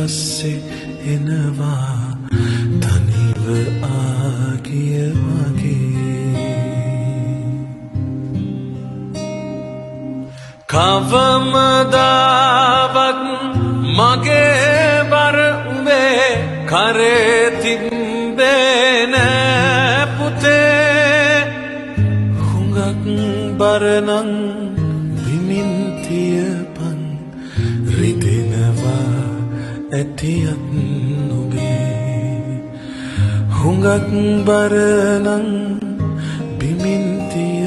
පස්සේ එනවා තනිව ආගිය වගේ කවමදාවත් මගේ බර උඹේ කරේ තිබ්බේ නෑ පුතේ හුඟක් බරනං බිමින් තියපන් රිදෙනවා ඇතියත් නුඹේ හුඟක් බරනං බිමින් තිය